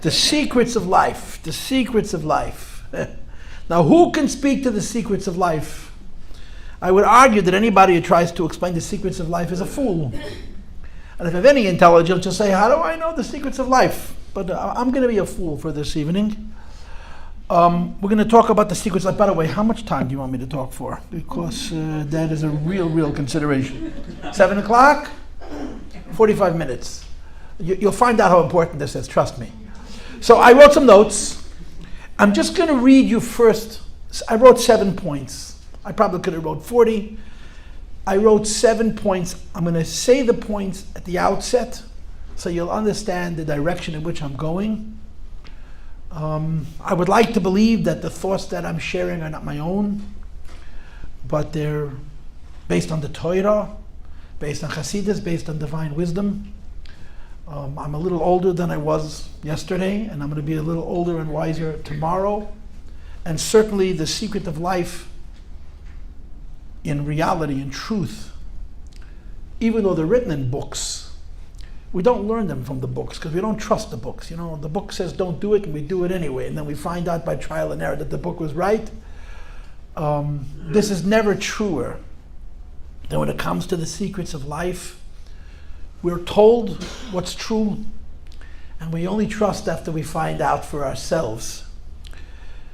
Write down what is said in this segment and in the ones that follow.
The secrets of life. The secrets of life. Now, who can speak to the secrets of life? I would argue that anybody who tries to explain the secrets of life is a fool. And if I have any intelligence, just say, how do I know the secrets of life? But I'm going to be a fool for this evening. We're going to talk about the secrets of life. By the way, how much time do you want me to talk for? Because that is a real consideration. 7 o'clock? 45 minutes. You'll find out how important this is, trust me. So I wrote some notes. I'm just going to read you first. I wrote 7 points. I probably could have wrote 40. I wrote 7 points. I'm going to say the points at the outset so you'll understand the direction in which I'm going. I would like to believe that the thoughts that I'm sharing are not my own, but they're based on the Torah, based on Chassidus, based on divine wisdom. I'm a little older than I was yesterday, and I'm going to be a little older and wiser tomorrow. And certainly the secret of life in reality, in truth, even though they're written in books, we don't learn them from the books because we don't trust the books. You know, the book says don't do it, and we do it anyway. And then we find out by trial and error that the book was right. This is never truer than when it comes to the secrets of life. We're told what's true, and we only trust after we find out for ourselves.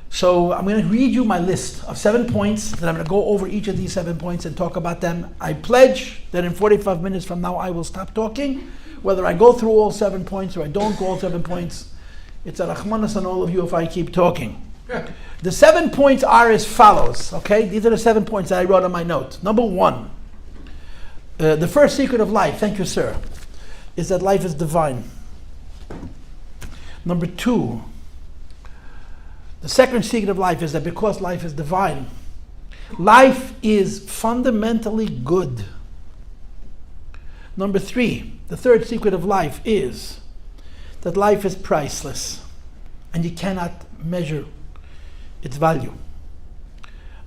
So I'm going to read you my list of 7 points, and I'm going to go over each of these 7 points and talk about them. I pledge that in 45 minutes from now I will stop talking. Whether I go through all 7 points or I don't go all 7 points, it's a rachmanas on all of you if I keep talking. The 7 points are as follows, okay? These are the 7 points that I wrote on my notes. Number 1. The first secret of life, thank you, sir, is that life is divine. Number 2, the second secret of life is that because life is divine, life is fundamentally good. Number 3, the third secret of life is that life is priceless and you cannot measure its value.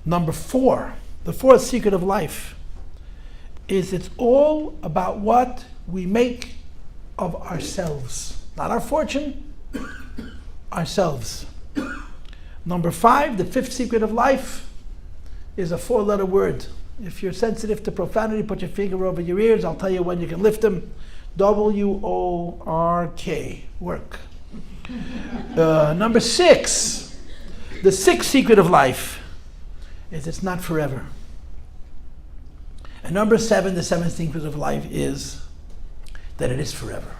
Number 4, the fourth secret of life is it's all about what we make of ourselves. Not our fortune, ourselves. Number 5, the fifth secret of life is a 4-letter word. If you're sensitive to profanity, put your finger over your ears. I'll tell you when you can lift them. W-O-R-K, work. Number 6, the sixth secret of life is it's not forever. And number 7, the seventh secret of life is that it is forever.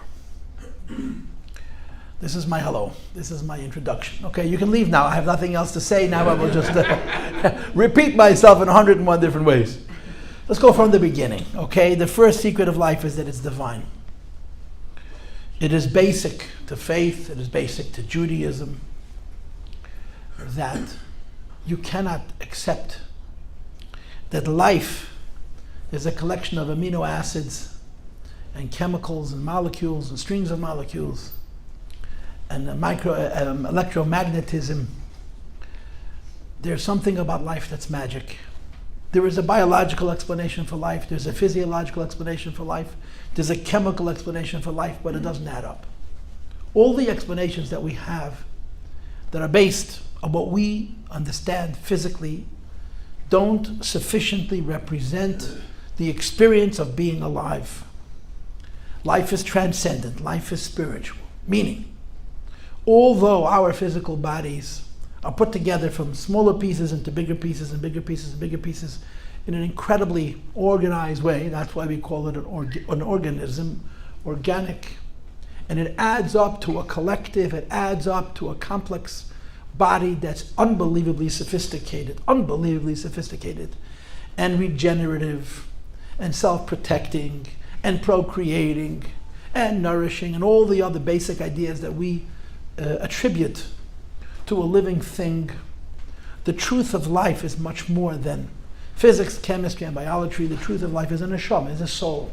This is my hello. This is my introduction. Okay, you can leave now. I have nothing else to say now. I will just repeat myself in 101 different ways. Let's go from the beginning. Okay, the first secret of life is that it's divine. It is basic to faith. It is basic to Judaism. That you cannot accept that life is a collection of amino acids and chemicals and molecules and strings of molecules and electromagnetism. There's something about life that's magic. There is a biological explanation for life. There's a physiological explanation for life. There's a chemical explanation for life, but it doesn't add up. All the explanations that we have that are based on what we understand physically don't sufficiently represent the experience of being alive. Life is transcendent. Life is spiritual. Meaning, although our physical bodies are put together from smaller pieces into bigger pieces and bigger pieces and bigger pieces in an incredibly organized way, that's why we call it an organism, organic, and it adds up to a collective, it adds up to a complex body that's unbelievably sophisticated and regenerative and self-protecting and procreating and nourishing and all the other basic ideas that we attribute to a living thing. The truth of life is much more than physics, chemistry, and biology. The truth of life is a neshama, is a soul.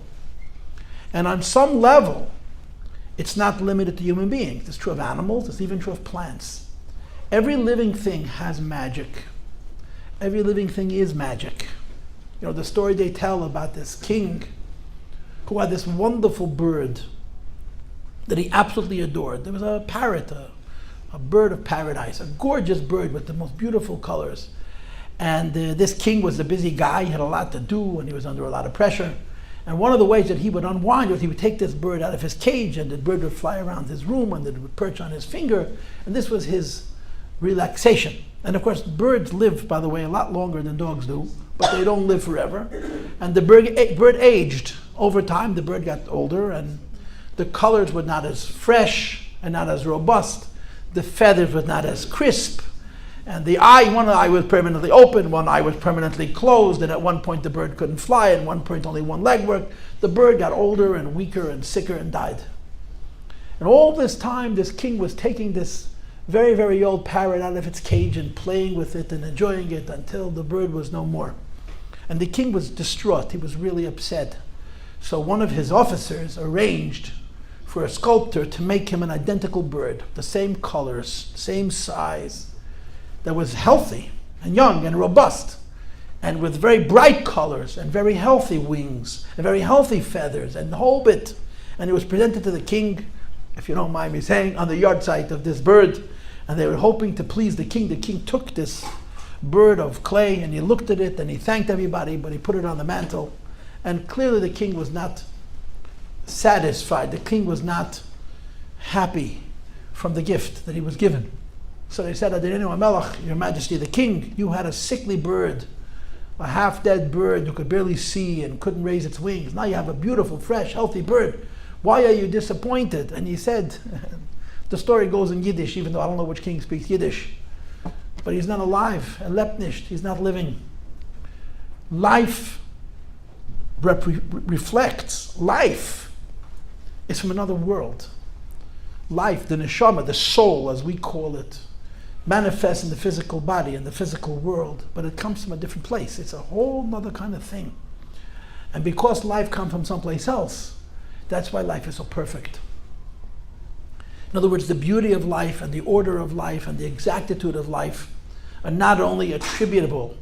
And on some level, it's not limited to human beings. It's true of animals, it's even true of plants. Every living thing has magic. Every living thing is magic. You know, the story they tell about this king who had this wonderful bird that he absolutely adored. There was a parrot, a bird of paradise, a gorgeous bird with the most beautiful colors. And this king was a busy guy. He had a lot to do, and he was under a lot of pressure. And one of the ways that he would unwind was he would take this bird out of his cage, and the bird would fly around his room, and it would perch on his finger. And this was his relaxation. And of course, birds live, by the way, a lot longer than dogs do, but they don't live forever. And the bird aged over time. The bird got older, and the colors were not as fresh and not as robust. The feathers were not as crisp. And the eye, one eye was permanently open, one eye was permanently closed, and at one point the bird couldn't fly, and at one point only one leg worked. The bird got older and weaker and sicker and died. And all this time, this king was taking this very, very old parrot out of its cage and playing with it and enjoying it until the bird was no more. And the king was distraught. He was really upset. So one of his officers arranged for a sculptor to make him an identical bird, the same colors, same size, that was healthy and young and robust, and with very bright colors and very healthy wings and very healthy feathers and the whole bit. And it was presented to the king, if you don't mind me saying, on the yard site of this bird. And they were hoping to please the king. The king took this bird of clay and he looked at it and he thanked everybody, but he put it on the mantle. And clearly the king was not satisfied. The king was not happy from the gift that he was given. So they said, Adonai Melech, Your Majesty the king, you had a sickly bird, a half-dead bird who could barely see and couldn't raise its wings. Now you have a beautiful, fresh, healthy bird. Why are you disappointed? And he said, the story goes in Yiddish, even though I don't know which king speaks Yiddish, but he's not alive, and lebt nicht, he's not living. Life reflects, life is from another world. Life, the neshama, the soul as we call it, manifests in the physical body, in the physical world, but it comes from a different place. It's a whole other kind of thing. And because life comes from someplace else, that's why life is so perfect. In other words, the beauty of life and the order of life and the exactitude of life are not only attributable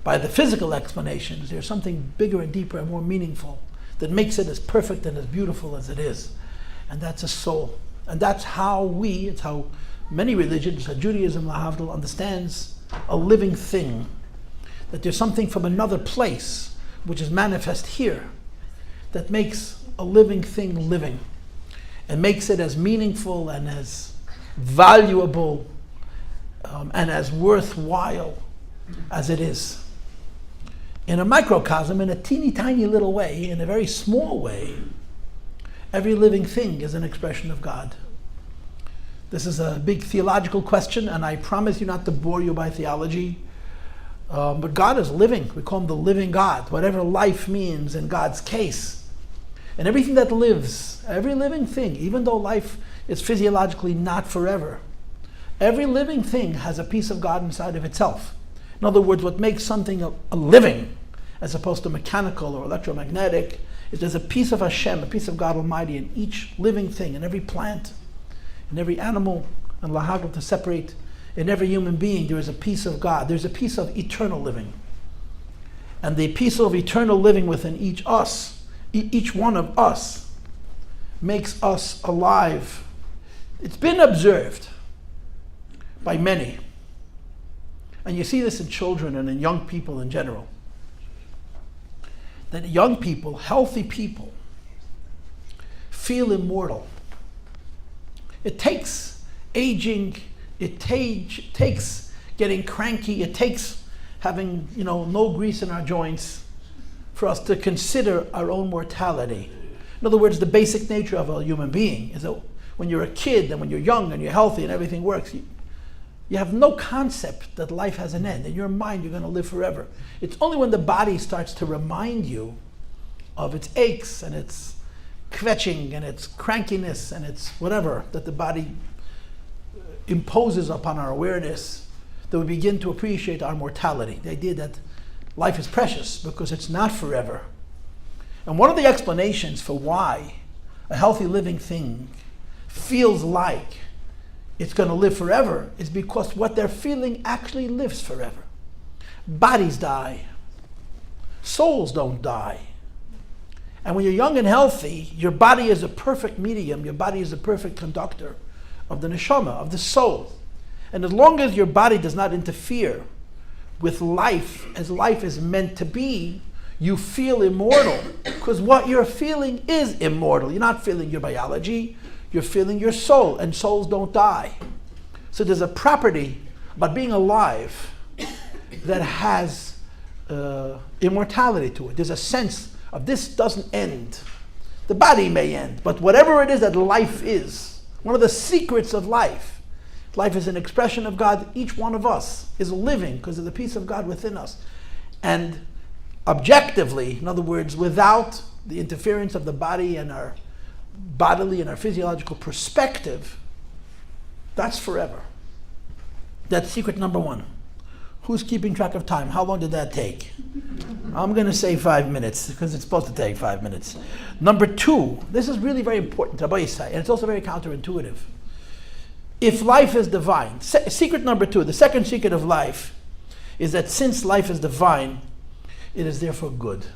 by the physical explanations, there's something bigger and deeper and more meaningful that makes it as perfect and as beautiful as it is. And that's a soul. And that's how it's how many religions, Judaism, lyhadus, understands a living thing. That there's something from another place, which is manifest here, that makes a living thing living. And makes it as meaningful and as valuable and as worthwhile as it is. In a microcosm, in a teeny tiny little way, in a very small way, every living thing is an expression of God. This is a big theological question, and I promise you not to bore you by theology. But God is living. We call him the living God, whatever life means in God's case. And everything that lives, every living thing, even though life is physiologically not forever, every living thing has a piece of God inside of itself. In other words, what makes something a living, as opposed to mechanical or electromagnetic, is there's a piece of Hashem, a piece of God Almighty in each living thing, in every plant, in every animal, and lyhadus to separate, in every human being, there is a piece of God. There's a piece of eternal living. And the piece of eternal living within each one of us, makes us alive. It's been observed by many, and you see this in children and in young people in general, that young people, healthy people, feel immortal. It takes aging, it takes getting cranky, it takes having no grease in our joints for us to consider our own mortality. In other words, the basic nature of a human being is that when you're a kid and when you're young and you're healthy and everything works, you have no concept that life has an end. In your mind, you're going to live forever. It's only when the body starts to remind you of its aches and its kvetching and its crankiness and its whatever that the body imposes upon our awareness, that we begin to appreciate our mortality. The idea that life is precious because it's not forever. And one of the explanations for why a healthy living thing feels like it's going to live forever is because what they're feeling actually lives forever. Bodies die. Souls don't die. And when you're young and healthy, your body is a perfect medium, your body is a perfect conductor of the neshama, of the soul. And as long as your body does not interfere with life as life is meant to be, you feel immortal, because what you're feeling is immortal. You're not feeling your biology, you're feeling your soul, and souls don't die. So there's a property about being alive that has immortality to it. There's a sense of this doesn't end. The body may end, but whatever it is that life is, one of the secrets of life, life is an expression of God. Each one of us is living because of the peace of God within us. And objectively, in other words, without the interference of the body and our bodily and our physiological perspective, that's forever. That's secret number one. Who's keeping track of time? How long did that take? I'm going to say 5 minutes because it's supposed to take 5 minutes. Number two, this is really very important, Rabbi Yossi, and it's also very counterintuitive. If life is divine, secret number two, the second secret of life is that since life is divine, it is therefore good.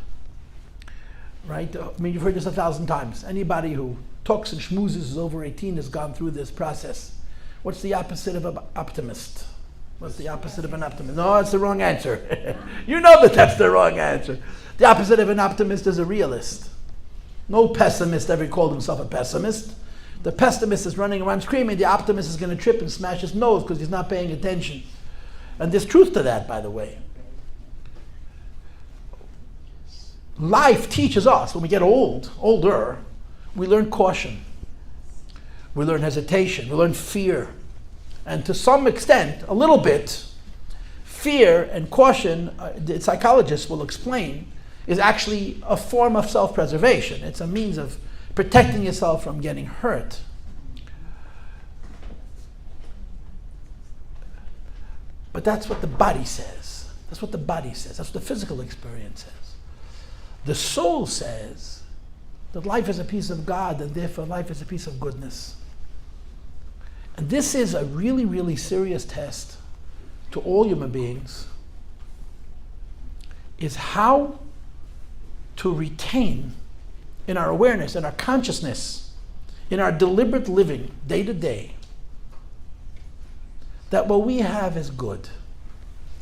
Right? I mean, you've heard this 1,000 times. Anybody who talks and schmoozes is over 18 has gone through this process. What's the opposite of an optimist? What's the opposite of an optimist? No, it's the wrong answer. You know that that's the wrong answer. The opposite of an optimist is a realist. No pessimist ever called himself a pessimist. The pessimist is running around screaming. The optimist is going to trip and smash his nose because he's not paying attention. And there's truth to that, by the way. Life teaches us, when we get older, we learn caution. We learn hesitation. We learn fear. And to some extent, a little bit, fear and caution, the psychologists will explain, is actually a form of self-preservation. It's a means of protecting yourself from getting hurt. But that's what the body says. That's what the body says. That's what the physical experience says. The soul says that life is a piece of God, and therefore life is a piece of goodness. And this is a really, really serious test to all human beings, is how to retain in our awareness, in our consciousness, in our deliberate living, day to day, that what we have is good.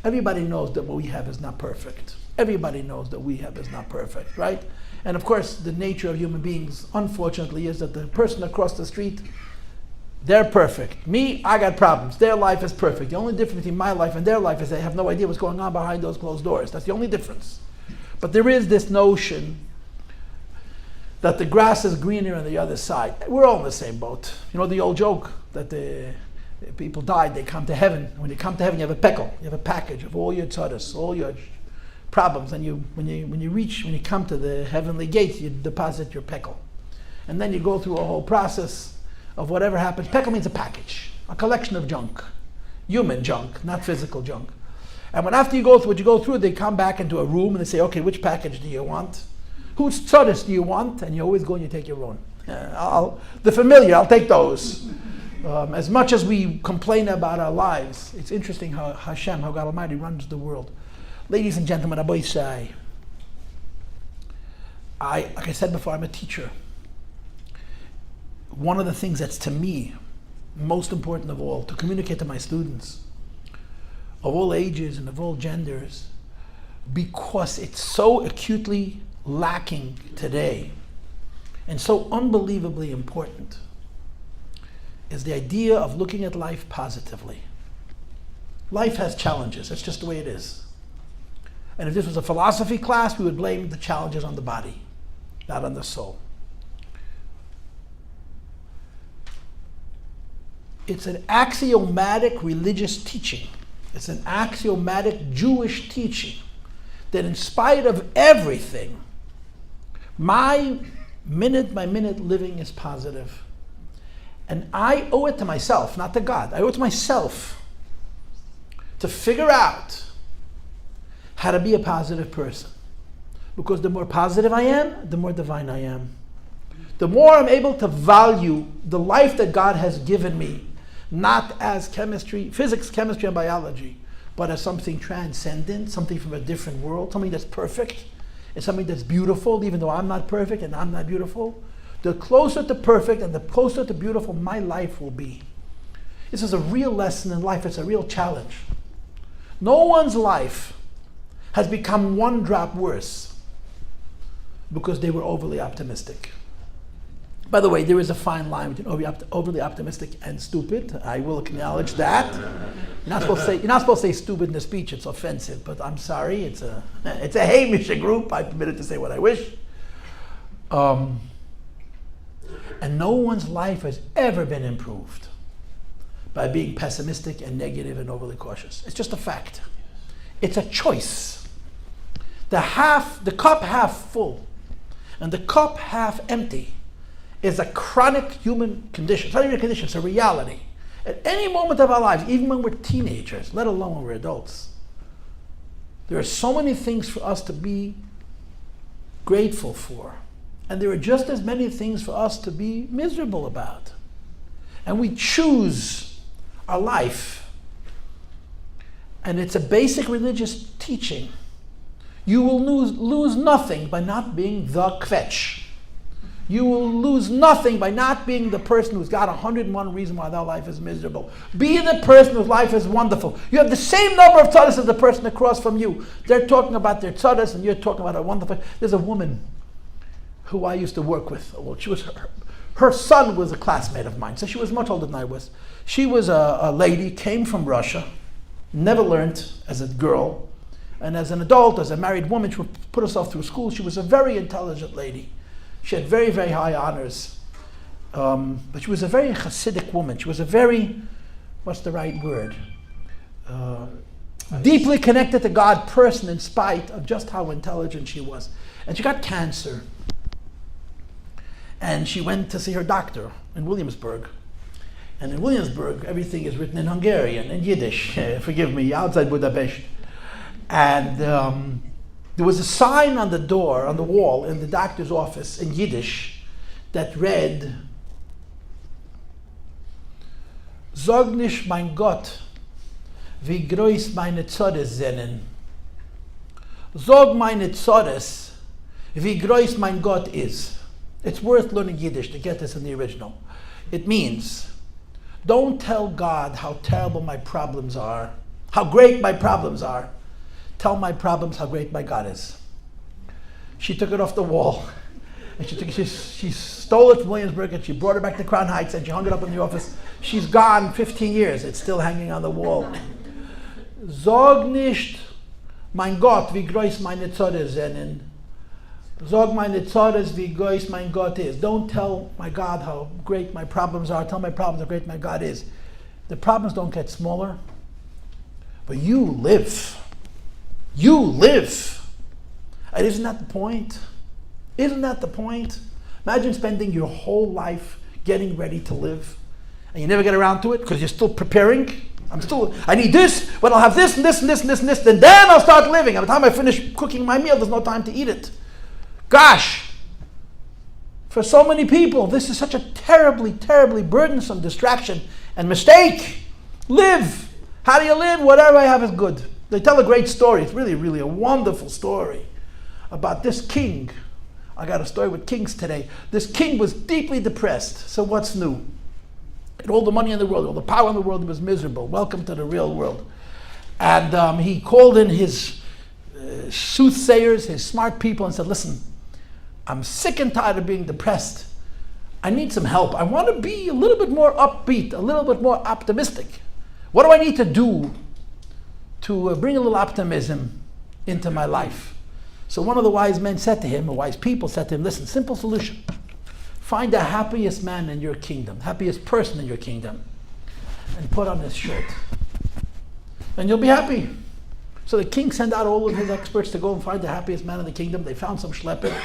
Everybody knows that what we have is not perfect. Everybody knows that we have is not perfect, right? And of course, the nature of human beings, unfortunately, is that the person across the street, they're perfect. Me, I got problems. Their life is perfect. The only difference between my life and their life is they have no idea what's going on behind those closed doors. That's the only difference. But there is this notion that the grass is greener on the other side. We're all in the same boat. You know the old joke that the people died, they come to heaven. When you come to heaven, you have a peckle. You have a package of all your tzaddis, all your problems. And when you come to the heavenly gates, you deposit your peckle. And then you go through a whole process of whatever happens. Peckle means a package, a collection of junk, human junk, not physical junk. And when after you go through what you go through, they come back into a room and they say, okay, which package do you want? Whose tzaddis do you want? And you always go and you take your own. The familiar, I'll take those. As much as we complain about our lives, it's interesting how Hashem, how God Almighty runs the world. Ladies and gentlemen, Rabbi Yossi, like I said before, I'm a teacher. One of the things that's to me most important of all, to communicate to my students of all ages and of all genders, because it's so acutely lacking today and so unbelievably important, is the idea of looking at life positively. Life has challenges. That's just the way it is. And if this was a philosophy class, we would blame the challenges on the body, not on the soul. It's an axiomatic religious teaching. It's an axiomatic Jewish teaching that in spite of everything, my minute by minute living is positive. And I owe it to myself, not to God. I owe it to myself to figure out how to be a positive person. Because the more positive I am, the more divine I am. The more I'm able to value the life that God has given me, not as chemistry, physics, chemistry, and biology, but as something transcendent, something from a different world, something that's perfect. is something that's beautiful, even though I'm not perfect and I'm not beautiful, the closer to perfect and the closer to beautiful my life will be. This is a real lesson in life. It's a real challenge. No one's life has become one drop worse because they were overly optimistic. By the way, there is a fine line between overly optimistic and stupid. I will acknowledge that. You're not supposed to say stupid in a speech. It's offensive. But I'm sorry. It's a Hamish group. I'm permitted to say what I wish. And no one's life has ever been improved by being pessimistic and negative and overly cautious. It's just a fact. It's a choice. The cup half full and the cup half empty is a chronic human condition. It's not even a condition, it's a reality. At any moment of our lives, even when we're teenagers, let alone when we're adults, there are so many things for us to be grateful for. And there are just as many things for us to be miserable about. And we choose our life. And it's a basic religious teaching. You will lose nothing by not being the kvetch. You will lose nothing by not being the person who's got 101 reasons why their life is miserable. Be the person whose life is wonderful. You have the same number of tzaddas as the person across from you. They're talking about their tzaddas and you're talking about a wonderful... There's a woman who I used to work with. Well, her son was a classmate of mine, so she was much older than I was. She was a lady, came from Russia, never learned as a girl, and as an adult, as a married woman, she put herself through school. She was a very intelligent lady. She had very, very high honors. But she was a very Hasidic woman. She was a very, what's the right word? Deeply connected to God person in spite of just how intelligent she was. And she got cancer. And she went to see her doctor in Williamsburg. And in Williamsburg, everything is written in Hungarian, in Yiddish, forgive me, outside Budapest. And there was a sign on the door, on the wall in the doctor's office in Yiddish that read, "Sag nicht mein Gott, wie groß meine Tzores sind. Sag meine Tzores, wie groß mein Gott is." It's worth learning Yiddish to get this in the original. It means, don't tell God how terrible my problems are, how great my problems are. Tell my problems how great my God is. She took it off the wall. And she stole it from Williamsburg and she brought it back to Crown Heights and she hung it up in the office. She's gone 15 years. It's still hanging on the wall. Sag nicht, mein Gott, wie groß meine Tzores sind. Sag meine Tzores, wie groß mein Gott is. Don't tell my God how great my problems are. Tell my problems how great my God is. The problems don't get smaller, but you live. You live. And isn't that the point? Isn't that the point? Imagine spending your whole life getting ready to live and you never get around to it because you're still preparing. I need this, but I'll have this and this and this and this and this, and then I'll start living. By the time I finish cooking my meal, there's no time to eat it. Gosh, for so many people, this is such a terribly, terribly burdensome distraction and mistake. Live. How do you live? Whatever I have is good. They tell a great story. It's really, really a wonderful story about this king. I got a story with kings today. This king was deeply depressed. So what's new? He had all the money in the world, all the power in the world. He was miserable. Welcome to the real world. And he called in his soothsayers, his smart people, and said, listen, I'm sick and tired of being depressed. I need some help. I want to be a little bit more upbeat, a little bit more optimistic. What do I need to do to bring a little optimism into my life? So one of the wise men said to him, or wise people said to him, listen, simple solution. Find the happiest man in your kingdom, happiest person in your kingdom, and put on his shirt. And you'll be happy. So the king sent out all of his experts to go and find the happiest man in the kingdom. They found some schlepper,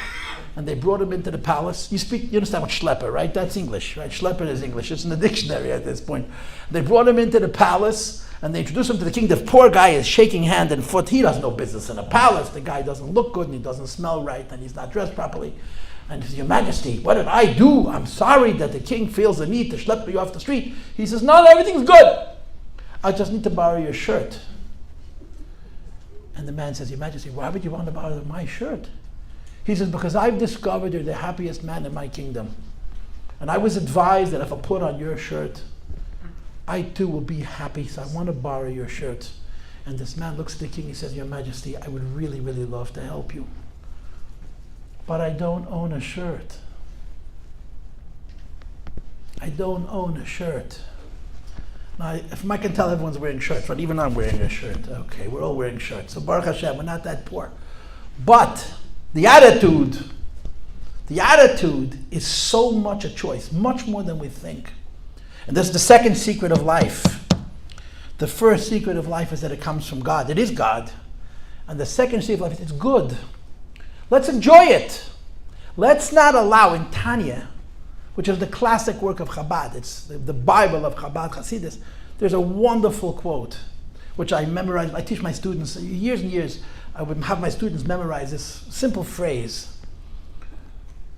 and they brought him into the palace. You understand what schlepper, right? That's English, right? Schlepper is English. It's in the dictionary at this point. They brought him into the palace, and they introduced him to the king. The poor guy is shaking hand and foot. He doesn't know business in a palace. The guy doesn't look good, and he doesn't smell right, and he's not dressed properly. And he says, Your Majesty, what did I do? I'm sorry that the king feels the need to schlep you off the street. He says, no, everything's good. I just need to borrow your shirt. And the man says, Your Majesty, why would you want to borrow my shirt? He says, because I've discovered you're the happiest man in my kingdom. And I was advised that if I put on your shirt, I too will be happy, so I want to borrow your shirt. And this man looks at the king, he says, Your Majesty, I would really, really love to help you. But I don't own a shirt. I don't own a shirt. Now, if I can tell everyone's wearing shirts, right? Even I'm wearing a shirt. Okay, we're all wearing shirts. So Baruch Hashem, we're not that poor. But the attitude is so much a choice, much more than we think. And this is the second secret of life. The first secret of life is that it comes from God. It is God. And the second secret of life is it's good. Let's enjoy it. Let's not allow in Tanya, which is the classic work of Chabad, it's the Bible of Chabad Chassidus, there's a wonderful quote, which I memorize. I teach my students, years and years, I would have my students memorize this simple phrase.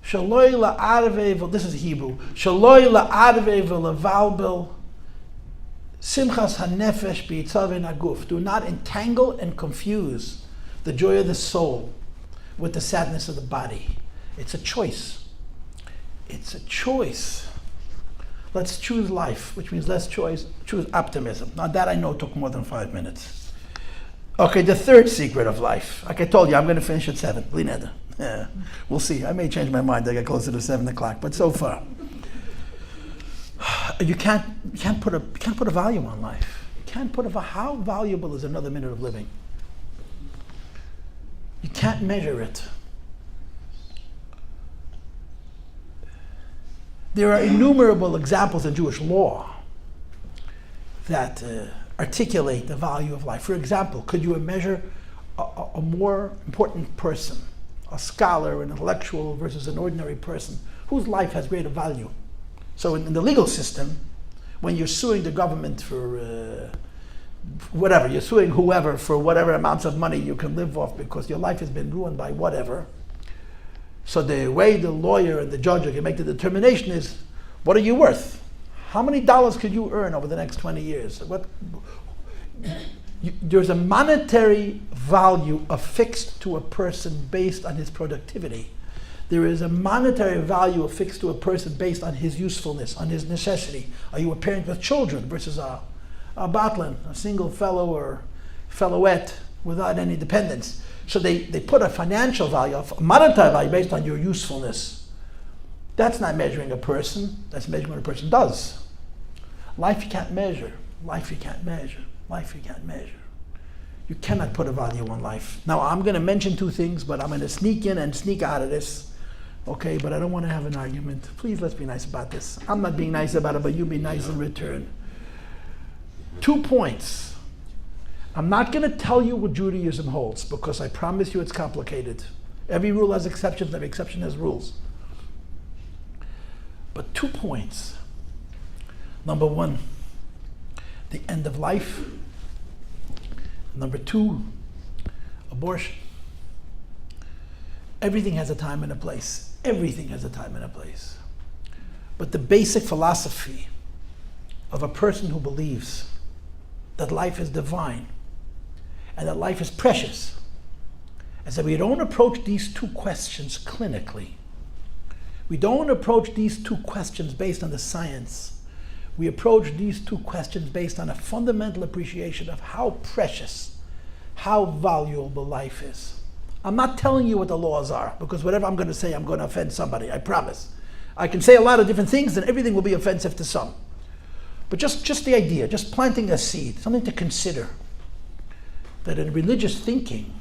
Shaloi la'arvei, this is Hebrew, Shaloi la'arvei v'levalbel simchas hanefesh b'yitzavei naguf. Do not entangle and confuse the joy of the soul with the sadness of the body. It's a choice. It's a choice. Let's choose life, which means let's choose optimism. Now that I know took more than 5 minutes. Okay, the third secret of life. Like I told you, I'm going to finish at 7. Yeah, we'll see. I may change my mind. I get closer to 7 o'clock, but so far, you can't put a value on life. You can't put how valuable is another minute of living? You can't measure it. There are innumerable examples in Jewish law that articulate the value of life. For example, could you measure a more important person, a scholar, an intellectual versus an ordinary person, whose life has greater value? So in the legal system, when you're suing the government for whatever, you're suing whoever for whatever amounts of money you can live off because your life has been ruined by whatever. So the way the lawyer and the judge can make the determination is, what are you worth? How many dollars could you earn over the next 20 years? There's a monetary value affixed to a person based on his productivity. There is a monetary value affixed to a person based on his usefulness, on his necessity. Are you a parent with children versus a batlin, a single fellow or fellowette without any dependents? So they put a financial value, a monetary value based on your usefulness. That's not measuring a person, that's measuring what a person does. Life you can't measure. Life you can't measure. Life you can't measure. You cannot put a value on life. Now I'm going to mention 2 things, but I'm going to sneak in and sneak out of this. Okay, but I don't want to have an argument. Please let's be nice about this. I'm not being nice about it, but you be nice in return. 2 points. I'm not going to tell you what Judaism holds because I promise you it's complicated. Every rule has exceptions, every exception has rules. But 2 points. Number 1, the end of life. Number 2, abortion. Everything has a time and a place. Everything has a time and a place. But the basic philosophy of a person who believes that life is divine and that life is precious is that we don't approach these 2 questions clinically. We don't approach these 2 questions based on the science. We approach these 2 questions based on a fundamental appreciation of how precious, how valuable life is. I'm not telling you what the laws are, because whatever I'm going to say, I'm going to offend somebody, I promise. I can say a lot of different things and everything will be offensive to some. But just the idea, just planting a seed, something to consider, that in religious thinking,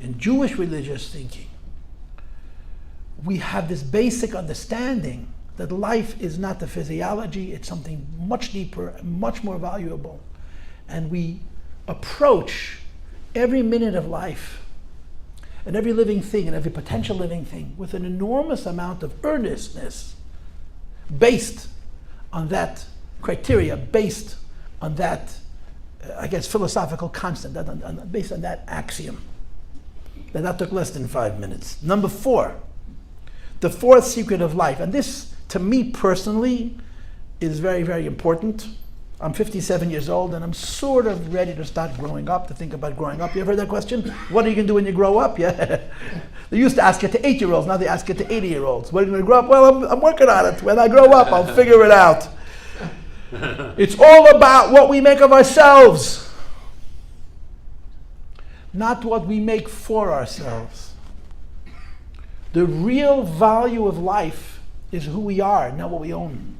in Jewish religious thinking, we have this basic understanding that life is not the physiology, it's something much deeper and much more valuable. And we approach every minute of life and every living thing and every potential living thing with an enormous amount of earnestness based on that criteria, based on that, philosophical constant, based on that axiom. That took less than 5 minutes. Number 4, the 4th secret of life, and this, to me personally, is very, very important. I'm 57 years old and I'm sort of ready to start growing up, to think about growing up. You ever heard that question? What are you going to do when you grow up? Yeah. They used to ask it to 8-year-olds, now they ask it to 80-year-olds. What are you going to grow up? Well, I'm working on it. When I grow up, I'll figure it out. It's all about what we make of ourselves, not what we make for ourselves. The real value of life is who we are, not what we own.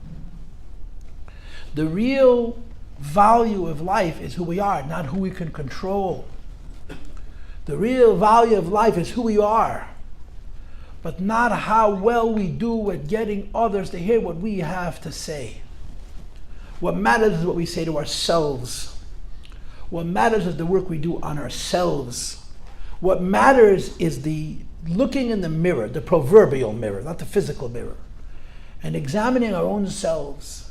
The real value of life is who we are, not who we can control. The real value of life is who we are, but not how well we do at getting others to hear what we have to say. What matters is what we say to ourselves. What matters is the work we do on ourselves. What matters is the looking in the mirror, the proverbial mirror, not the physical mirror, and examining our own selves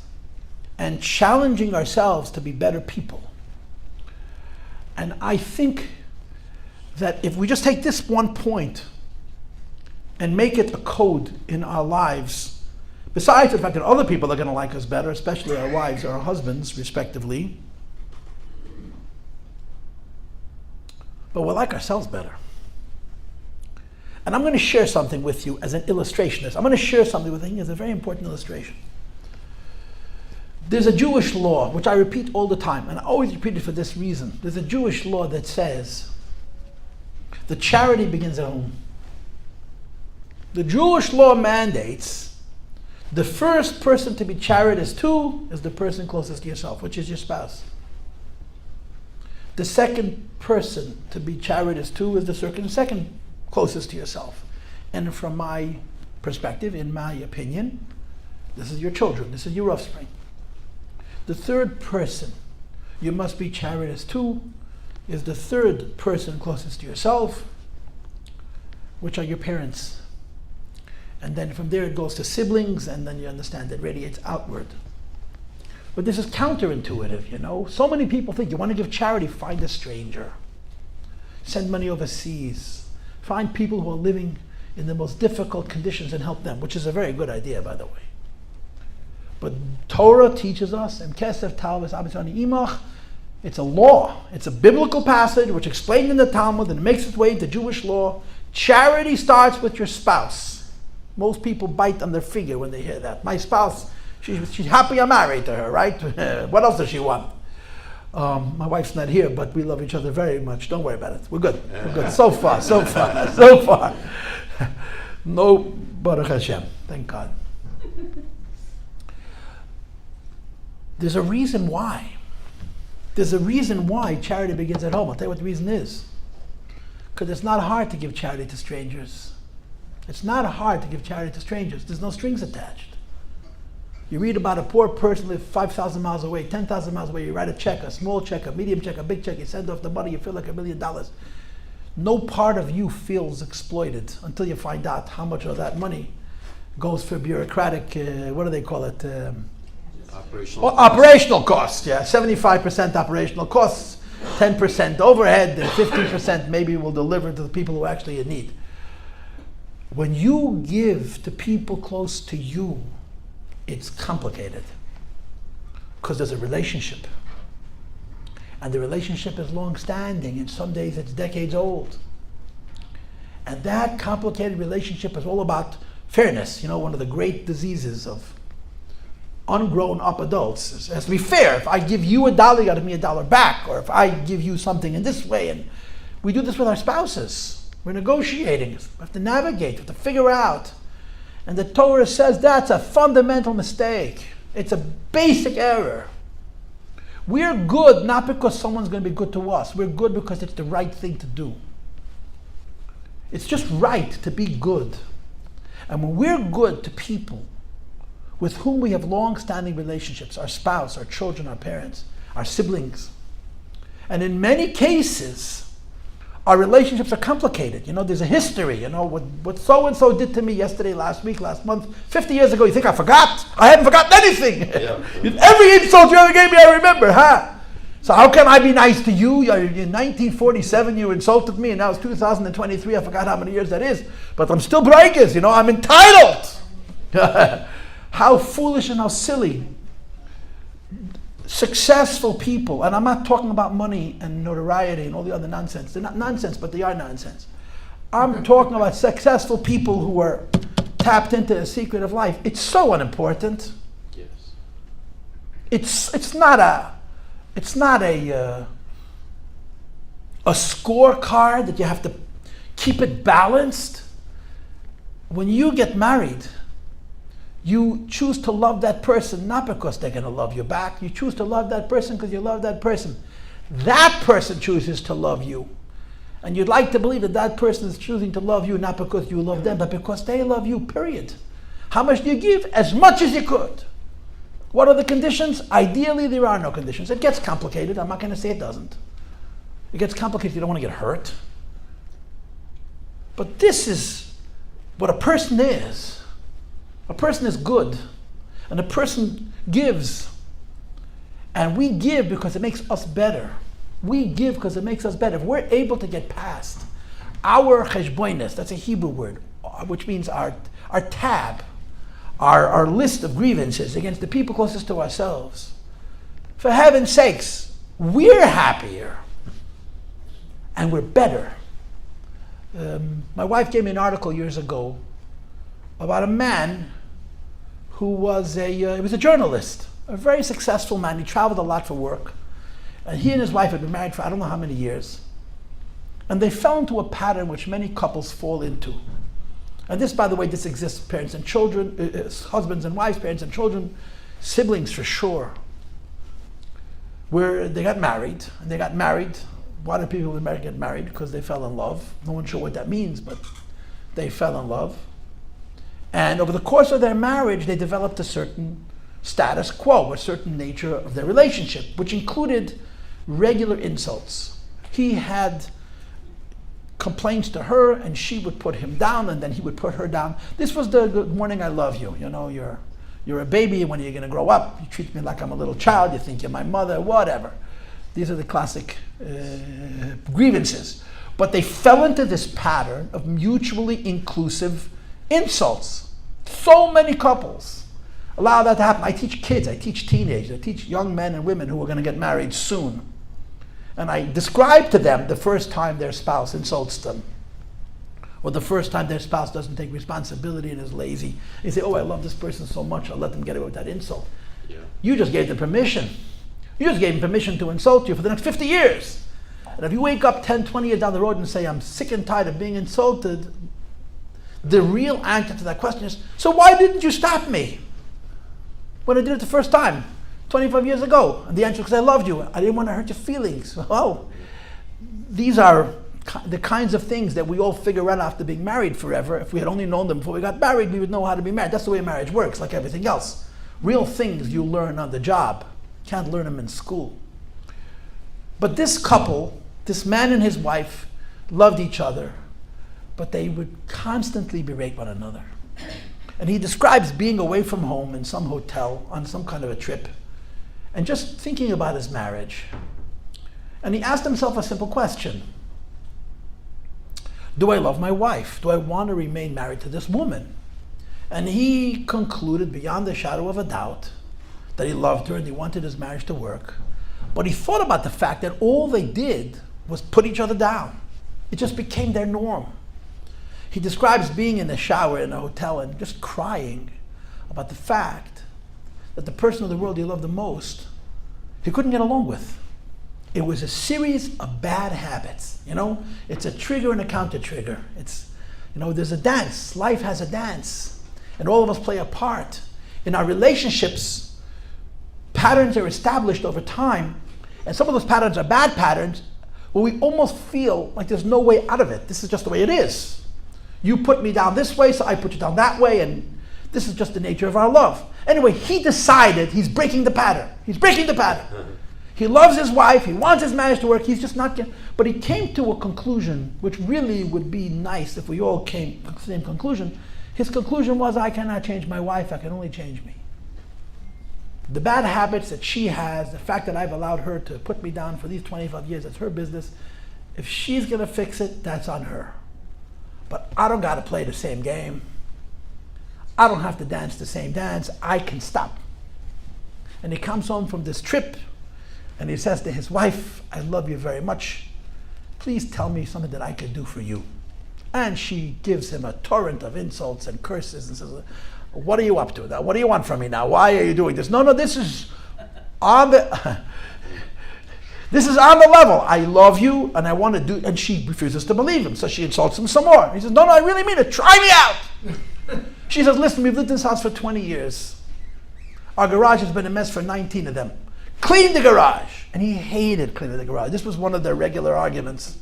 and challenging ourselves to be better people. And I think that if we just take this one point and make it a code in our lives, besides the fact that other people are going to like us better, especially our wives or our husbands, respectively, but we'll like ourselves better. And I'm going to share something with you as an illustrationist. I'm going to share something with you as a very important illustration. There's a Jewish law, which I repeat all the time, and I always repeat it for this reason. There's a Jewish law that says the charity begins at home. The Jewish law mandates the first person to be charitous to is the person closest to yourself, which is your spouse. The second person to be charitous to is the second closest to yourself. And from my perspective, in my opinion, this is your children, this is your offspring. The third person you must be charitous to is the third person closest to yourself, which are your parents. And then from there it goes to siblings, and then you understand it radiates outward. But this is counterintuitive, you know. So many people think you want to give charity, find a stranger. Send money overseas. Find people who are living in the most difficult conditions and help them, which is a very good idea, by the way. But Torah teaches us, it's a law. It's a biblical passage which explained in the Talmud and makes its way into Jewish law. Charity starts with your spouse. Most people bite on their finger when they hear that. My spouse, she's happy I'm married to her, right? What else does she want? My wife's not here, but we love each other very much. Don't worry about it. We're good. We're good. So far. No, Baruch Hashem. Thank God. There's a reason why. There's a reason why charity begins at home. I'll tell you what the reason is. Because it's not hard to give charity to strangers. It's not hard to give charity to strangers. There's no strings attached. You read about a poor person live 5,000 miles away, 10,000 miles away. You write a check, a small check, a medium check, a big check. You send off the money. You feel like $1 million. No part of you feels exploited until you find out how much of that money goes for bureaucratic, what do they call it? Operational costs, yeah. 75% operational costs, 10% overhead, and 15% maybe will deliver to the people who actually in need. When you give to people close to you, it's complicated because there's a relationship. And the relationship is long-standing, and some days it's decades old. And that complicated relationship is all about fairness. You know, one of the great diseases of ungrown up adults. It has to be fair. If I give you $1, you got to give me $1 back. Or if I give you something in this way, and we do this with our spouses. We're negotiating. We have to navigate. We have to figure out. And the Torah says that's a fundamental mistake. It's a basic error. We're good not because someone's going to be good to us. We're good because it's the right thing to do. It's just right to be good. And when we're good to people with whom we have long-standing relationships, our spouse, our children, our parents, our siblings. And in many cases, our relationships are complicated. You know, there's a history. You know, what so-and-so did to me yesterday, last week, last month, 50 years ago. You think I forgot? I haven't forgotten anything. Yeah. Every insult you ever gave me, I remember, huh? So how can I be nice to you? In 1947, you insulted me, and now it's 2023. I forgot how many years that is. But I'm still breakers, you know, I'm entitled. How foolish and how silly. successful people, and I'm not talking about money and notoriety and all the other nonsense. They're not nonsense, but they are nonsense. I'm talking about successful people who are tapped into the secret of life. It's so unimportant. Yes. It's not a scorecard that you have to keep it balanced. When you get married, you choose to love that person not because they're going to love you back. You choose to love that person because you love that person. That person chooses to love you. And you'd like to believe that that person is choosing to love you not because you love them, but because they love you, period. How much do you give? As much as you could. What are the conditions? Ideally, there are no conditions. It gets complicated. I'm not going to say it doesn't. It gets complicated. You don't want to get hurt. But this is what a person is. A person is good. And a person gives. And we give because it makes us better. We give because it makes us better. If we're able to get past our cheshbonis, that's a Hebrew word, which means our tab, our list of grievances against the people closest to ourselves. For heaven's sakes, we're happier and we're better. My wife gave me an article years ago about a man who was he was a journalist, a very successful man. He traveled a lot for work. And he and his wife had been married for I don't know how many years. And they fell into a pattern which many couples fall into. And this, by the way, this exists, parents and children, husbands and wives, parents and children, siblings for sure. Where they got married, and they got married. Why do people get married? Because they fell in love. No one's sure what that means, but they fell in love. And over the course of their marriage, they developed a certain status quo, a certain nature of their relationship, which included regular insults. He had complaints to her, and she would put him down, and then he would put her down. This was the good morning, I love you. You know, you're a baby, when are you going to grow up? You treat me like I'm a little child, you think you're my mother, whatever. These are the classic grievances. But they fell into this pattern of mutually inclusive insults. So many couples allow that to happen. I teach kids, I teach teenagers, I teach young men and women who are going to get married soon. And I describe to them the first time their spouse insults them, or the first time their spouse doesn't take responsibility and is lazy. They say, oh, I love this person so much, I'll let them get away with that insult. Yeah. You just gave them permission. You just gave them permission to insult you for the next 50 years. And if you wake up 10, 20 years down the road and say, I'm sick and tired of being insulted, the real answer to that question is, so why didn't you stop me when I did it the first time, 25 years ago? And the answer is because I loved you. I didn't want to hurt your feelings. Well, these are the kinds of things that we all figure out after being married forever. If we had only known them before we got married, we would know how to be married. That's the way marriage works, like everything else. Real things you learn on the job. Can't learn them in school. But this couple, this man and his wife, loved each other, but they would constantly berate one another. And he describes being away from home in some hotel on some kind of a trip and just thinking about his marriage. And he asked himself a simple question. Do I love my wife? Do I want to remain married to this woman? And he concluded beyond the shadow of a doubt that he loved her and he wanted his marriage to work. But he thought about the fact that all they did was put each other down. It just became their norm. He describes being in the shower in a hotel and just crying about the fact that the person in the world he loved the most, he couldn't get along with. It was a series of bad habits. You know, it's a trigger and a counter trigger. It's, you know, there's a dance. Life has a dance. And all of us play a part. In our relationships, patterns are established over time. And some of those patterns are bad patterns where we almost feel like there's no way out of it. This is just the way it is. You put me down this way, so I put you down that way, and this is just the nature of our love. Anyway, he decided he's breaking the pattern. He's breaking the pattern. He loves his wife, he wants his marriage to work, he's just not getting... But he came to a conclusion, which really would be nice if we all came to the same conclusion. His conclusion was, I cannot change my wife, I can only change me. The bad habits that she has, the fact that I've allowed her to put me down for these 25 years, that's her business. If she's going to fix it, that's on her. But I don't got to play the same game. I don't have to dance the same dance. I can stop. And he comes home from this trip, and he says to his wife, I love you very much. Please tell me something that I can do for you. And she gives him a torrent of insults and curses and says, what are you up to now? What do you want from me now? Why are you doing this? No, this is on the this is on the level. I love you and I want to do, and she refuses to believe him. So she insults him some more. He says, no, I really mean it. Try me out. She says, listen, we've lived in this house for 20 years. Our garage has been a mess for 19 of them. Clean the garage. And he hated cleaning the garage. This was one of their regular arguments.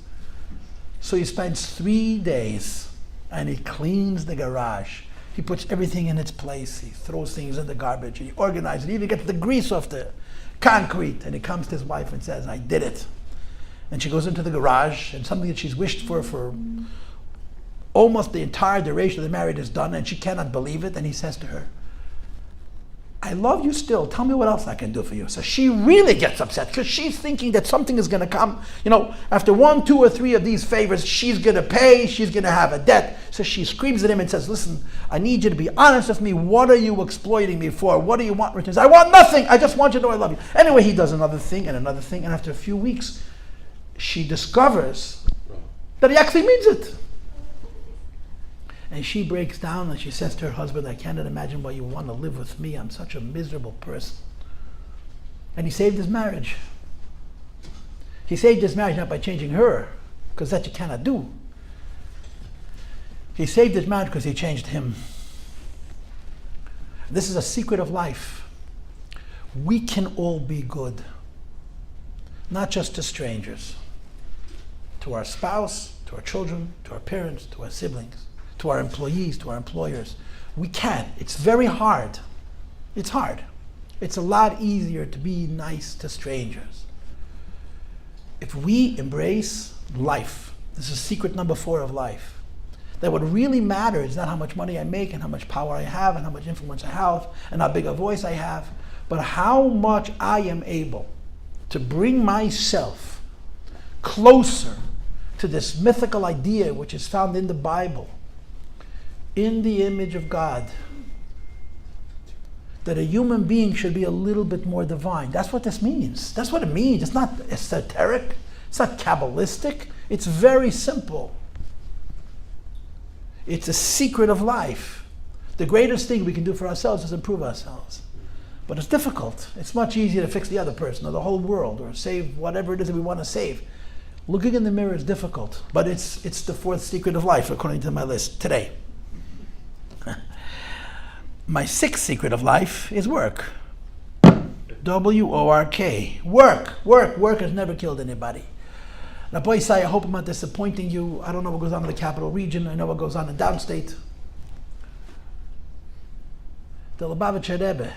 So he spends 3 days and he cleans the garage. He puts everything in its place. He throws things in the garbage. He organizes it. He even gets the grease off the concrete. And he comes to his wife and says, I did it. And she goes into the garage, and something that she's wished for almost the entire duration of the marriage is done, and she cannot believe it. And he says to her, I love you still. Tell me what else I can do for you. So she really gets upset because she's thinking that something is going to come. After 1, 2, or 3 of these favors, she's going to pay. She's going to have a debt. So she screams at him and says, listen, I need you to be honest with me. What are you exploiting me for? What do you want in return? I want nothing. I just want you to know I love you. Anyway, he does another thing and another thing. And after a few weeks, she discovers that he actually means it. And she breaks down and she says to her husband, I cannot imagine why you want to live with me. I'm such a miserable person. And he saved his marriage. He saved his marriage not by changing her, because that you cannot do. He saved his marriage because he changed him. This is a secret of life. We can all be good. Not just to strangers. To our spouse, to our children, to our parents, to our siblings, to our employees, to our employers. We can. It's very hard. It's hard. It's a lot easier to be nice to strangers. If we embrace life, this is secret number 4 of life, that what really matters is not how much money I make and how much power I have and how much influence I have and how big a voice I have, but how much I am able to bring myself closer to this mythical idea which is found in the Bible, in the image of God, that a human being should be a little bit more divine. That's what this means. That's what it means. It's not esoteric. It's not Kabbalistic. It's very simple. It's a secret of life. The greatest thing we can do for ourselves is improve ourselves. But it's difficult. It's much easier to fix the other person or the whole world or save whatever it is that we want to save. Looking in the mirror is difficult, but it's the 4th secret of life according to my list today. My 6th secret of life is work. W-O-R-K. Work has never killed anybody. Now, boys, I hope I'm not disappointing you. I don't know what goes on in the capital region. I know what goes on in downstate. The Lubavitcher Rebbe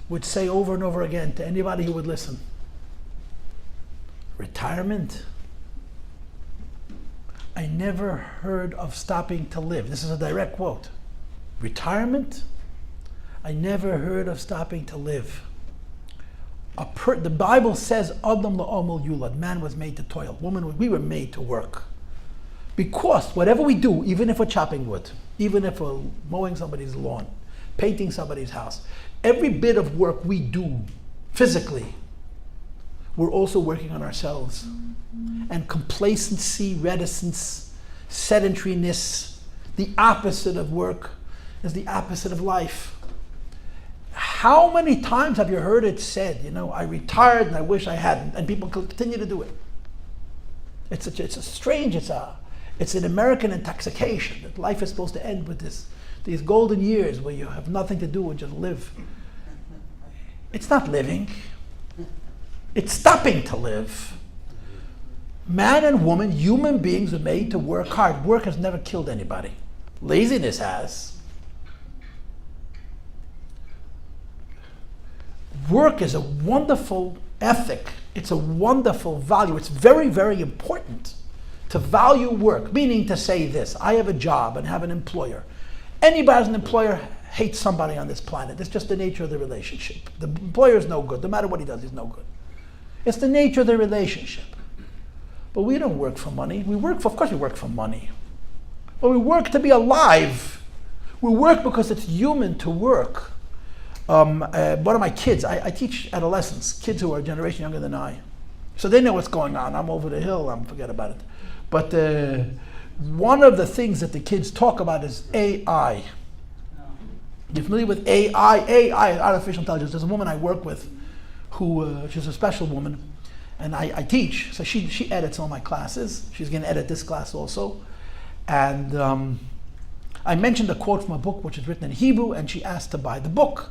would say over and over again to anybody who would listen, retirement? I never heard of stopping to live. This is a direct quote. Retirement? I never heard of stopping to live. The Bible says, Adam la'omel yulad, man was made to toil. We were made to work. Because whatever we do, even if we're chopping wood, even if we're mowing somebody's lawn, painting somebody's house, every bit of work we do physically, we're also working on ourselves. And complacency, reticence, sedentariness, the opposite of work is the opposite of life. How many times have you heard it said, I retired and I wish I hadn't, and people continue to do it? It's an American intoxication that life is supposed to end with these golden years where you have nothing to do and just live. It's not living. It's stopping to live. Man and woman, human beings, are made to work hard. Work has never killed anybody. Laziness has. Work is a wonderful ethic. It's a wonderful value. It's very, very important to value work, meaning to say this: I have a job and have an employer. Anybody who's an employer hates somebody on this planet. It's just the nature of the relationship. The employer is no good. No matter what he does, he's no good. It's the nature of the relationship. But we don't work for money. Of course we work for money. But we work to be alive. We work because it's human to work. One of my kids, I teach adolescents, kids who are a generation younger than I. So they know what's going on. I'm over the hill, forget about it. But one of the things that the kids talk about is AI. You're familiar with AI? AI, artificial intelligence. There's a woman I work with who, she's a special woman, and I teach. So she edits all my classes. She's going to edit this class also. And I mentioned a quote from a book which is written in Hebrew, and she asked to buy the book.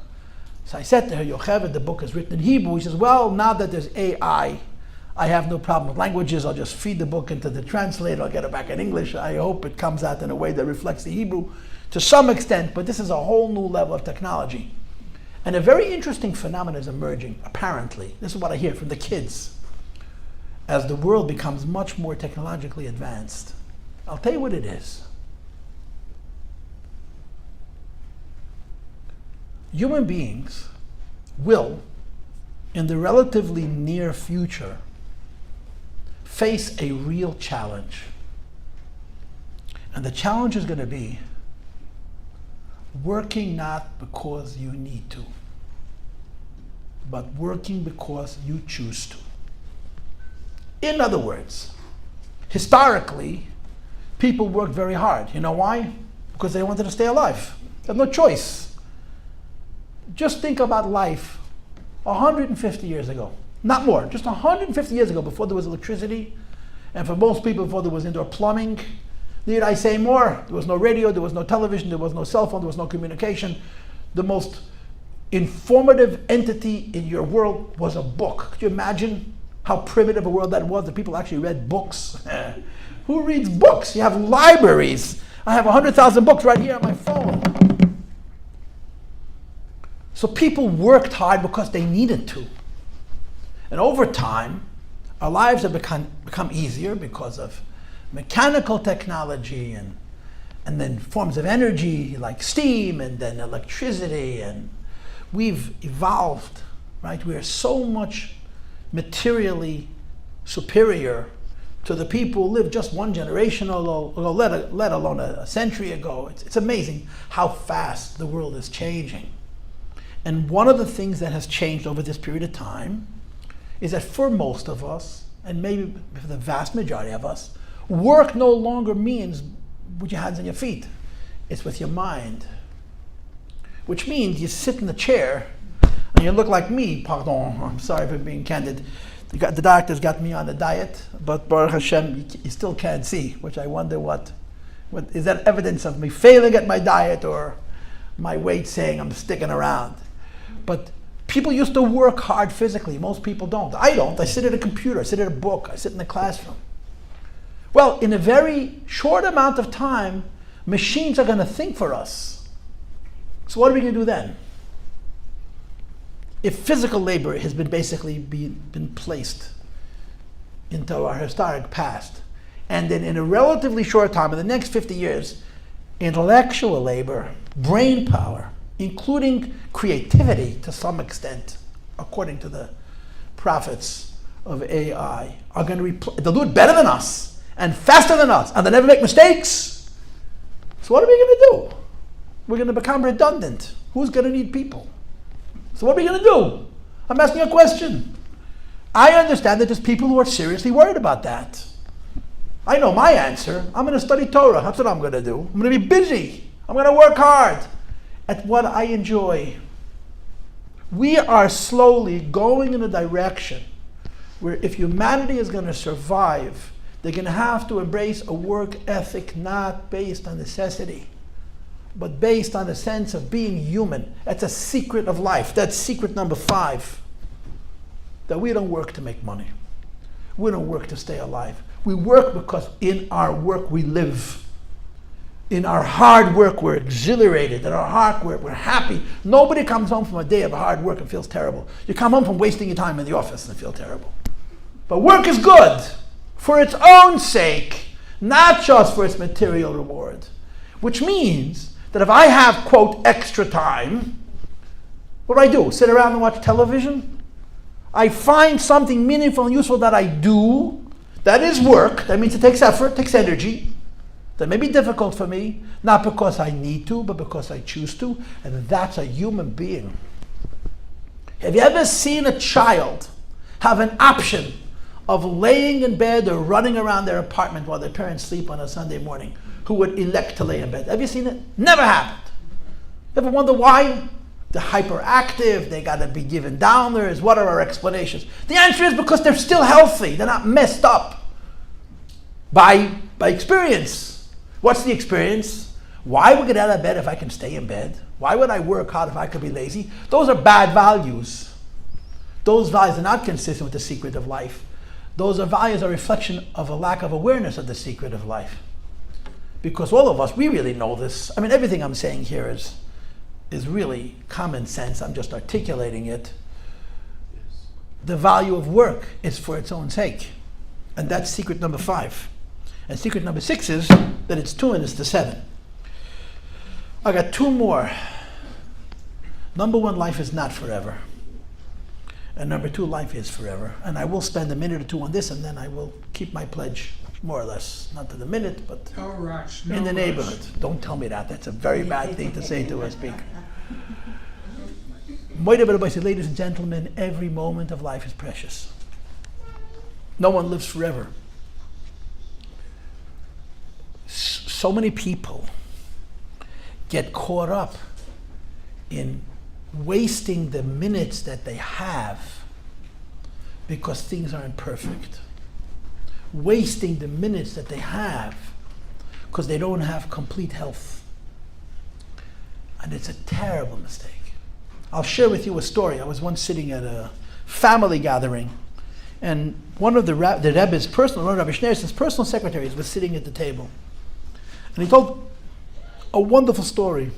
So I said to her, Yocheved, the book is written in Hebrew. He says, well, now that there's AI, I have no problem with languages. I'll just feed the book into the translator. I'll get it back in English. I hope it comes out in a way that reflects the Hebrew to some extent, but this is a whole new level of technology. And a very interesting phenomenon is emerging, apparently. This is what I hear from the kids. As the world becomes much more technologically advanced, I'll tell you what it is. Human beings will, in the relatively near future, face a real challenge. And the challenge is going to be working not because you need to, but working because you choose to. In other words, historically, people worked very hard. You know why? Because they wanted to stay alive. They had no choice. Just think about life 150 years ago. Not more, just 150 years ago, before there was electricity, and for most people, before there was indoor plumbing. Need I say more? There was no radio, there was no television, there was no cell phone, there was no communication. The most informative entity in your world was a book. Could you imagine how primitive a world that was, that people actually read books? Who reads books? You have libraries. I have 100,000 books right here on my phone. So people worked hard because they needed to. And over time, our lives have become easier because of mechanical technology and then forms of energy like steam and then electricity, and we've evolved, right? We are so much materially superior to the people who lived just one generation ago, let alone a century ago. It's amazing how fast the world is changing. And one of the things that has changed over this period of time is that for most of us, and maybe for the vast majority of us, work no longer means with your hands and your feet. It's with your mind. Which means you sit in the chair and you look like me, pardon, I'm sorry for being candid. The doctor's got me on a diet, but Baruch Hashem, you still can't see, which I wonder what is that evidence of me failing at my diet or my weight saying I'm sticking around. But people used to work hard physically. Most people don't. I don't. I sit at a computer, I sit at a book, I sit in the classroom. Well, in a very short amount of time, machines are going to think for us. So what are we going to do then? If physical labor has been basically been placed into our historic past, and then in a relatively short time, in the next 50 years, intellectual labor, brain power, including creativity to some extent, according to the prophets of AI, are going to they'll do it better than us and faster than us, and they never make mistakes. So what are we going to do? We're going to become redundant. Who's going to need people? So what are we going to do? I'm asking a question. I understand that there's people who are seriously worried about that. I know my answer. I'm going to study Torah. That's what I'm going to do. I'm going to be busy. I'm going to work hard at what I enjoy. We are slowly going in a direction where if humanity is going to survive, they're going to have to embrace a work ethic not based on necessity, but based on a sense of being human. That's a secret of life. That's secret number 5. That we don't work to make money. We don't work to stay alive. We work because in our work we live. In our hard work we're exhilarated. In our hard work we're happy. Nobody comes home from a day of hard work and feels terrible. You come home from wasting your time in the office and feel terrible. But work is good for its own sake, not just for its material reward. Which means that if I have, quote, extra time, what do? Sit around and watch television? I find something meaningful and useful that I do. That is work. That means it takes effort, takes energy. That may be difficult for me, not because I need to, but because I choose to. And that's a human being. Have you ever seen a child have an option of laying in bed or running around their apartment while their parents sleep on a Sunday morning, who would elect to lay in bed? Have you seen it? Never happened. Ever wonder why? They're hyperactive, they got to be given downers. What are our explanations? The answer is because they're still healthy. They're not messed up by experience. What's the experience? Why would I get out of bed if I can stay in bed? Why would I work hard if I could be lazy? Those are bad values. Those values are not consistent with the secret of life. Those values are a reflection of a lack of awareness of the secret of life. Because all of us, we really know this. I mean, everything I'm saying here is really common sense. I'm just articulating it. The value of work is for its own sake. And that's secret number 5. And secret number 6 is that it's 2 and it's the 7. I got 2 more. Number 1, life is not forever. And number 2, life is forever. And I will spend a minute or 2 on this, and then I will keep my pledge, more or less. Not to the minute, but no rush, in the neighborhood. Don't tell me that. That's a very bad thing to say to a speaker. Ladies and gentlemen, every moment of life is precious. No one lives forever. So many people get caught up in wasting the minutes that they have because things aren't perfect. Wasting the minutes that they have because they don't have complete health. And it's a terrible mistake. I'll share with you a story. I was once sitting at a family gathering, and one of the rebbe's Rabbi Schneerson's personal secretaries was sitting at the table. And he told a wonderful story.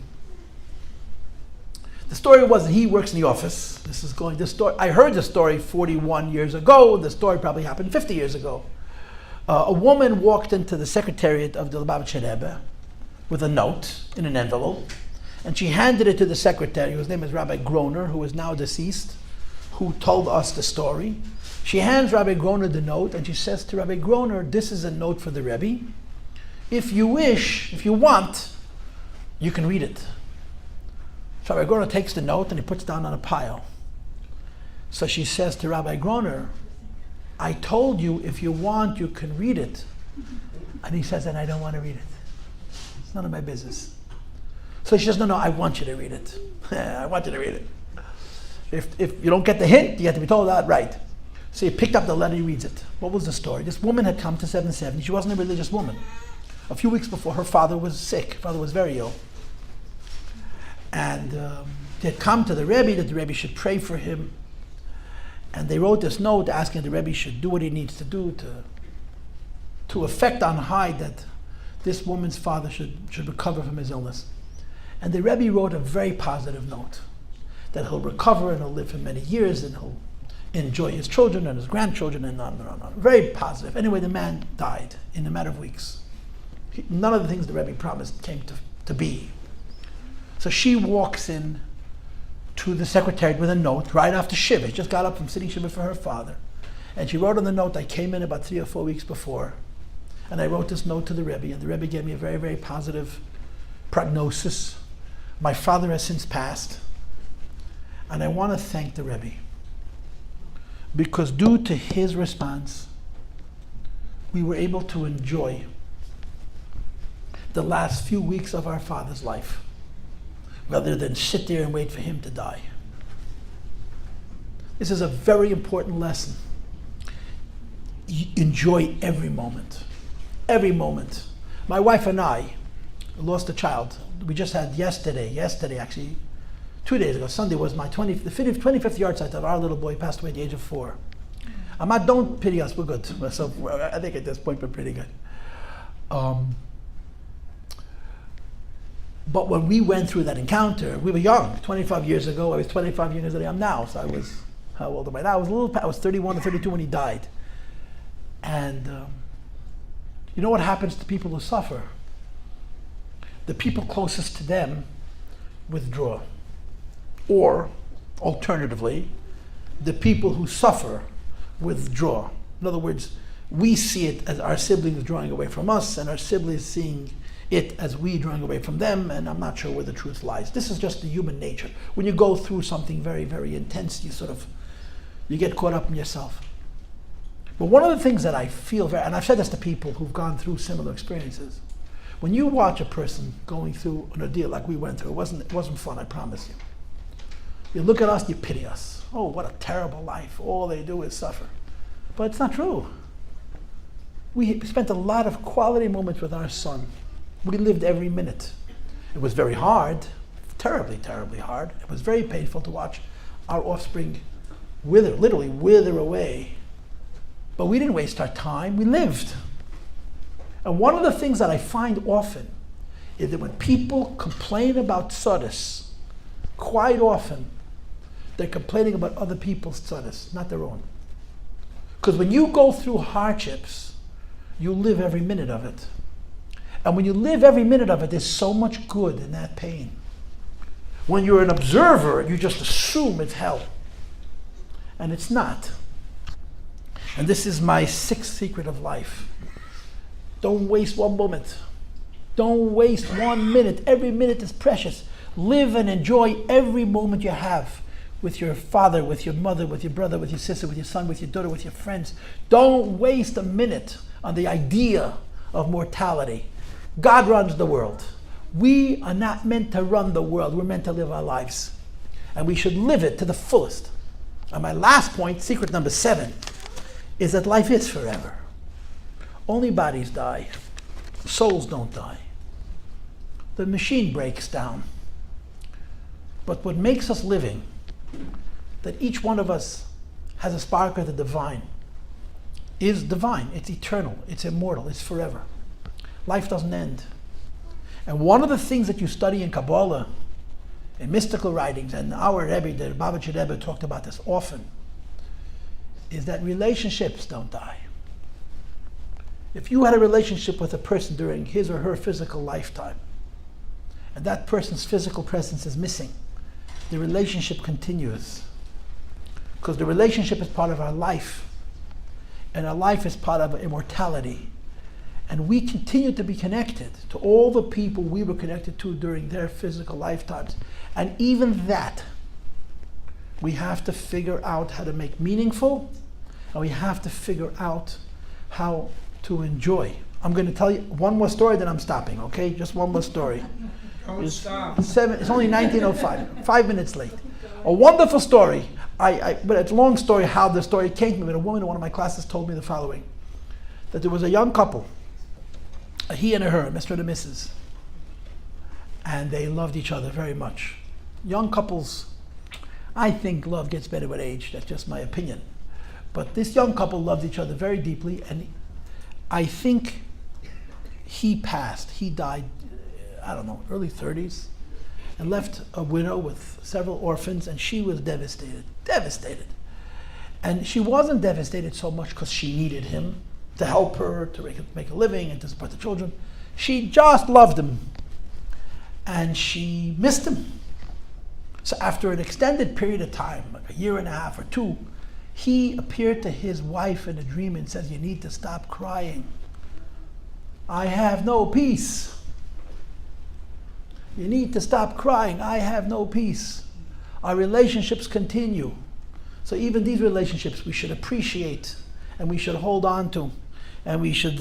The story was that he works in the office. I heard the story 41 years ago. The story probably happened 50 years ago. A woman walked into the secretariat of the Lubavitcher Rebbe with a note in an envelope, and she handed it to the secretary, whose name is Rabbi Groner, who is now deceased, who told us the story. She hands Rabbi Groner the note, and she says to Rabbi Groner, "This is a note for the Rebbe. If you want, you can read it." So Rabbi Groner takes the note and he puts it down on a pile. So she says to Rabbi Groner, "I told you if you want, you can read it." And he says, "And I don't want to read it. It's none of my business." So she says, No, I want you to read it. I want you to read it. If you don't get the hint, you have to be told that, right. So he picked up the letter, he reads it. What was the story? This woman had come to 770. She wasn't a religious woman. A few weeks before, her father was sick. Her father was very ill. And they had come to the Rebbe that the Rebbe should pray for him. And they wrote this note asking the Rebbe should do what he needs to do to effect on high that this woman's father should recover from his illness. And the Rebbe wrote a very positive note that he'll recover and he'll live for many years and he'll enjoy his children and his grandchildren and on and on and on. Very positive. Anyway, the man died in a matter of weeks. None of the things the Rebbe promised came to be. So she walks in to the secretary with a note right after Shiva. She just got up from sitting Shiva for her father. And she wrote on the note, "I came in about 3 or 4 weeks before, and I wrote this note to the Rebbe, and the Rebbe gave me a very, very positive prognosis. My father has since passed, and I want to thank the Rebbe, because due to his response, we were able to enjoy the last few weeks of our father's life, rather than sit there and wait for him to die." This is a very important lesson. Enjoy every moment. Every moment. My wife and I lost a child. We just had yesterday actually, 2 days ago, Sunday was my 25th yard site of our little boy. Passed away at the age of 4. Ahmad, don't pity us, we're good. So I think at this point we're pretty good. But when we went through that encounter, we were young. 25 years ago, I was 25 years than I am now. So I was, how old am I now? I was 31 or 32 when he died. And you know what happens to people who suffer? The people closest to them withdraw. Or, alternatively, the people who suffer withdraw. In other words, we see it as our siblings drawing away from us and our siblings seeing it as we drawing away from them, and I'm not sure where the truth lies. This is just the human nature. When you go through something very, very intense, you get caught up in yourself. But one of the things that I feel and I've said this to people who've gone through similar experiences, when you watch a person going through an ordeal like we went through, it wasn't fun, I promise you. You look at us, you pity us. Oh, what a terrible life. All they do is suffer. But it's not true. We spent a lot of quality moments with our son. We lived every minute. It was very hard, terribly, terribly hard. It was very painful to watch our offspring literally wither away. But we didn't waste our time, we lived. And one of the things that I find often is that when people complain about tzadus, quite often they're complaining about other people's tzadus, not their own. Because when you go through hardships, you live every minute of it. And when you live every minute of it, there's so much good in that pain. When you're an observer, you just assume it's hell. And it's not. And this is my sixth secret of life. Don't waste one moment. Don't waste 1 minute. Every minute is precious. Live and enjoy every moment you have with your father, with your mother, with your brother, with your sister, with your son, with your daughter, with your friends. Don't waste a minute on the idea of mortality. God runs the world. We are not meant to run the world. We're meant to live our lives. And we should live it to the fullest. And my last point, secret number 7, is that life is forever. Only bodies die. Souls don't die. The machine breaks down. But what makes us living, that each one of us has a spark of the divine, is divine. It's eternal. It's immortal. It's forever. Life doesn't end. And one of the things that you study in Kabbalah, in mystical writings, and our rebbe, the Babich Rebbe, talked about this often, is that relationships don't die. If you had a relationship with a person during his or her physical lifetime, and that person's physical presence is missing, the relationship continues. Because the relationship is part of our life, and our life is part of immortality. And we continue to be connected to all the people we were connected to during their physical lifetimes. And even that, we have to figure out how to make meaningful, and we have to figure out how to enjoy. I'm going to tell you one more story, then I'm stopping, okay? Just one more story. It's only 19:05, 5 minutes late. A wonderful story. But it's a long story how the story came to me. But a woman in one of my classes told me the following: that there was a young couple, a he and a her, Mr. and a Mrs., and they loved each other very much. Young couples, I think love gets better with age. That's just my opinion. But this young couple loved each other very deeply, and I think he passed. He died, I don't know, early 30s, and left a widow with several orphans, and she was devastated. And she wasn't devastated so much because she needed him to help her, to make a living and to support the children. She just loved him, and she missed him. So after an extended period of time, like a year and a half or 2, he appeared to his wife in a dream and says, "You need to stop crying. I have no peace. You need to stop crying. I have no peace." Our relationships continue. So even these relationships we should appreciate, and we should hold on to, and we should,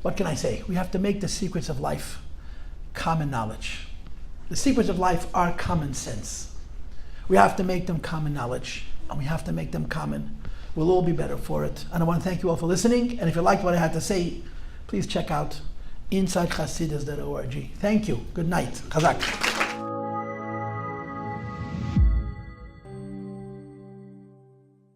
what can I say? We have to make the secrets of life common knowledge. The secrets of life are common sense. We have to make them common knowledge, and we have to make them common. We'll all be better for it. And I want to thank you all for listening. And if you liked what I had to say, please check out Inside Chassidus.org. Thank you. Good night. Chazak.